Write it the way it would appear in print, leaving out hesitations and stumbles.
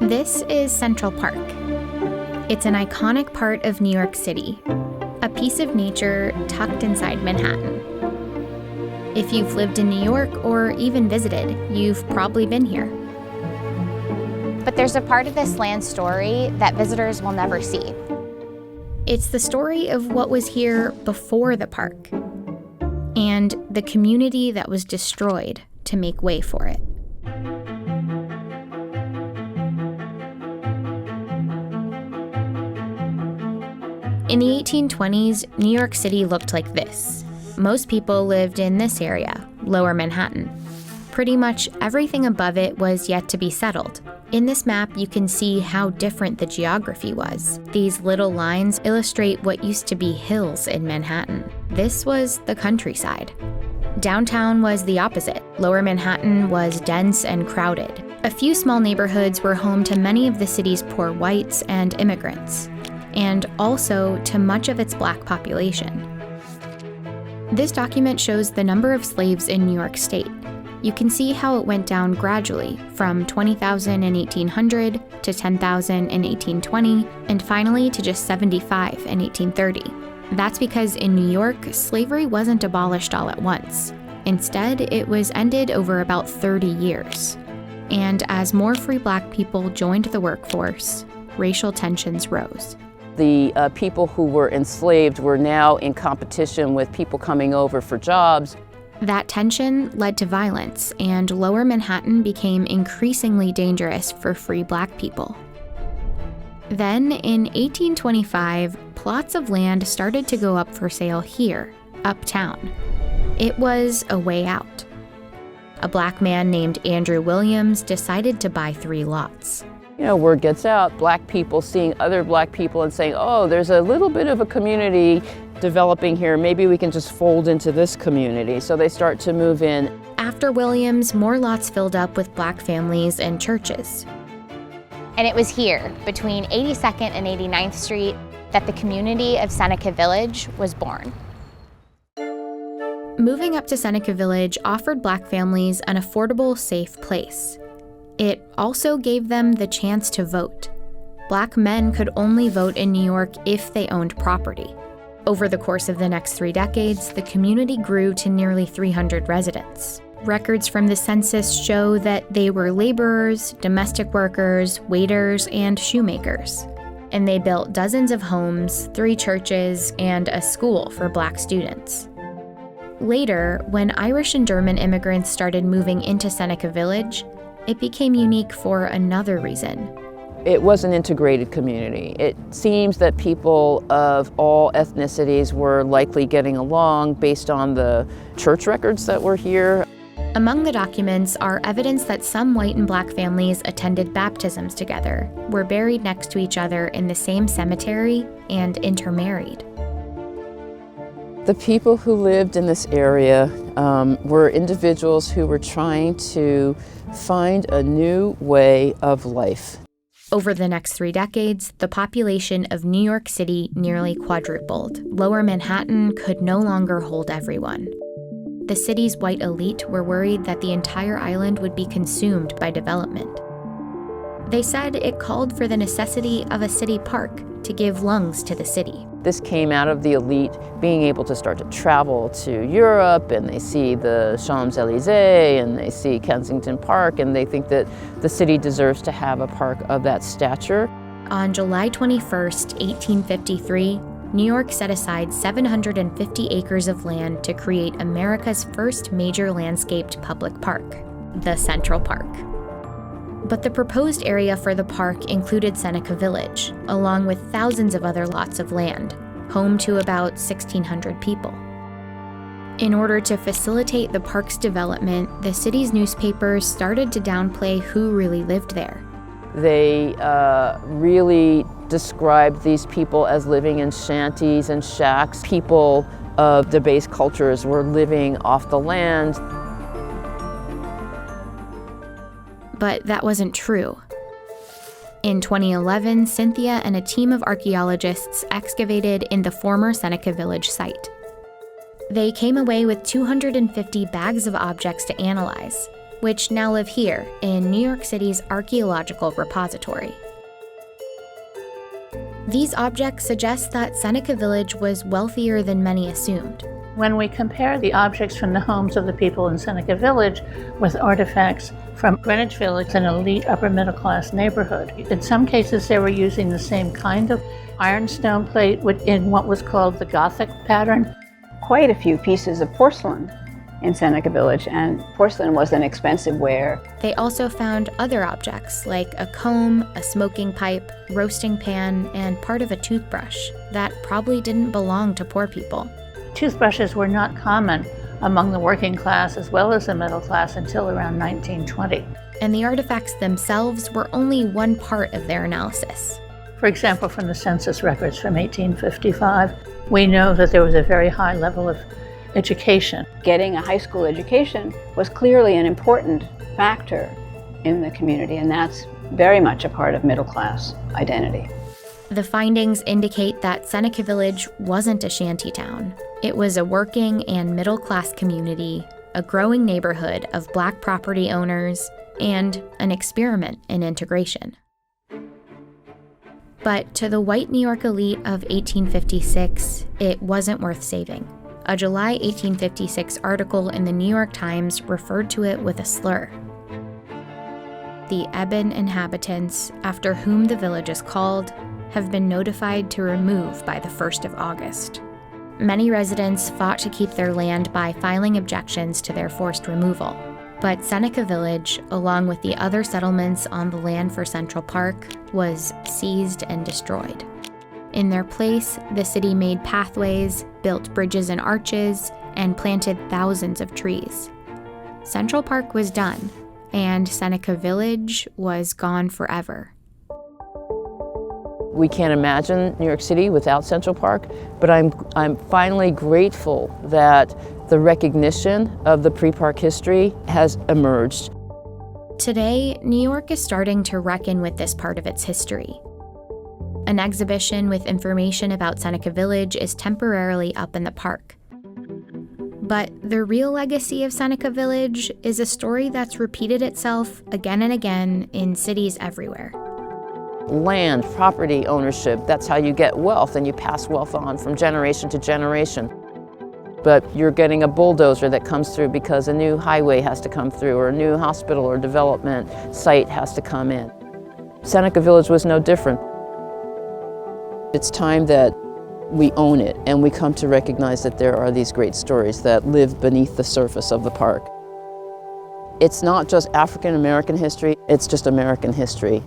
This is Central Park. It's an iconic part of New York City, a piece of nature tucked inside Manhattan. If you've lived in New York or even visited, you've probably been here. But there's a part of this land story that visitors will never see. It's the story of what was here before the park and the community that was destroyed to make way for it. In the 1820s, New York City looked like this. Most people lived in this area, Lower Manhattan. Pretty much everything above it was yet to be settled. In this map, you can see how different the geography was. These little lines illustrate what used to be hills in Manhattan. This was the countryside. Downtown was the opposite. Lower Manhattan was dense and crowded. A few small neighborhoods were home to many of the city's poor whites and immigrants, and also to much of its black population. This document shows the number of slaves in New York State. You can see how it went down gradually, from 20,000 in 1800 to 10,000 in 1820, and finally to just 75 in 1830. That's because in New York, slavery wasn't abolished all at once. Instead, it was ended over about 30 years. And as more free black people joined the workforce, racial tensions rose. The people who were enslaved were now in competition with people coming over for jobs. That tension led to violence, and Lower Manhattan became increasingly dangerous for free black people. Then, in 1825, plots of land started to go up for sale here, uptown. It was a way out. A black man named Andrew Williams decided to buy 3 lots. You know, word gets out, black people seeing other black people and saying, oh, there's a little bit of a community developing here, maybe we can just fold into this community. So they start to move in. After Williams, more lots filled up with black families and churches. And it was here, between 82nd and 89th Street, that the community of Seneca Village was born. Moving up to Seneca Village offered black families an affordable, safe place. It also gave them the chance to vote. Black men could only vote in New York if they owned property. Over the course of the next 3 decades, the community grew to nearly 300 residents. Records from the census show that they were laborers, domestic workers, waiters, and shoemakers. And they built dozens of homes, 3 churches, and a school for black students. Later, when Irish and German immigrants started moving into Seneca Village, it became unique for another reason. It was an integrated community. It seems that people of all ethnicities were likely getting along based on the church records that were here. Among the documents are evidence that some white and black families attended baptisms together, were buried next to each other in the same cemetery, and intermarried. The people who lived in this area were individuals who were trying to find a new way of life. Over the next 3 decades, the population of New York City nearly quadrupled. Lower Manhattan could no longer hold everyone. The city's white elite were worried that the entire island would be consumed by development. They said it called for the necessity of a city park to give lungs to the city. This came out of the elite being able to start to travel to Europe, and they see the Champs-Élysées and they see Kensington Park, and they think that the city deserves to have a park of that stature. On July 21st, 1853, New York set aside 750 acres of land to create America's first major landscaped public park, the Central Park. But the proposed area for the park included Seneca Village, along with thousands of other lots of land, home to about 1,600 people. In order to facilitate the park's development, the city's newspapers started to downplay who really lived there. They really described these people as living in shanties and shacks. People of debased cultures were living off the land. But that wasn't true. In 2011, Cynthia and a team of archaeologists excavated in the former Seneca Village site. They came away with 250 bags of objects to analyze, which now live here in New York City's Archaeological repository. These objects suggest that Seneca Village was wealthier than many assumed. When we compare the objects from the homes of the people in Seneca Village with artifacts from Greenwich Village, an elite upper middle class neighborhood, in some cases they were using the same kind of ironstone plate in what was called the Gothic pattern. Quite a few pieces of porcelain in Seneca Village, and porcelain was an expensive ware. They also found other objects like a comb, a smoking pipe, roasting pan, and part of a toothbrush that probably didn't belong to poor people. Toothbrushes were not common among the working class as well as the middle class until around 1920. And the artifacts themselves were only one part of their analysis. For example, from the census records from 1855, we know that there was a very high level of education. Getting a high school education was clearly an important factor in the community, and that's very much a part of middle class identity. The findings indicate that Seneca Village wasn't a shanty town. It was a working and middle class community, a growing neighborhood of Black property owners, and an experiment in integration. But to the white New York elite of 1856, it wasn't worth saving. A July 1856 article in the New York Times referred to it with a slur. The Ebon inhabitants, after whom the village is called, have been notified to remove by the 1st of August. Many residents fought to keep their land by filing objections to their forced removal. But Seneca Village, along with the other settlements on the land for Central Park, was seized and destroyed. In their place, the city made pathways, built bridges and arches, and planted thousands of trees. Central Park was done, and Seneca Village was gone forever. We can't imagine New York City without Central Park, but I'm finally grateful that the recognition of the pre-park history has emerged. Today, New York is starting to reckon with this part of its history. An exhibition with information about Seneca Village is temporarily up in the park. But the real legacy of Seneca Village is a story that's repeated itself again and again in cities everywhere. Land, property ownership, that's how you get wealth, and you pass wealth on from generation to generation. But you're getting a bulldozer that comes through because a new highway has to come through, or a new hospital or development site has to come in. Seneca Village was no different. It's time that we own it and we come to recognize that there are these great stories that live beneath the surface of the park. It's not just African American history, it's just American history.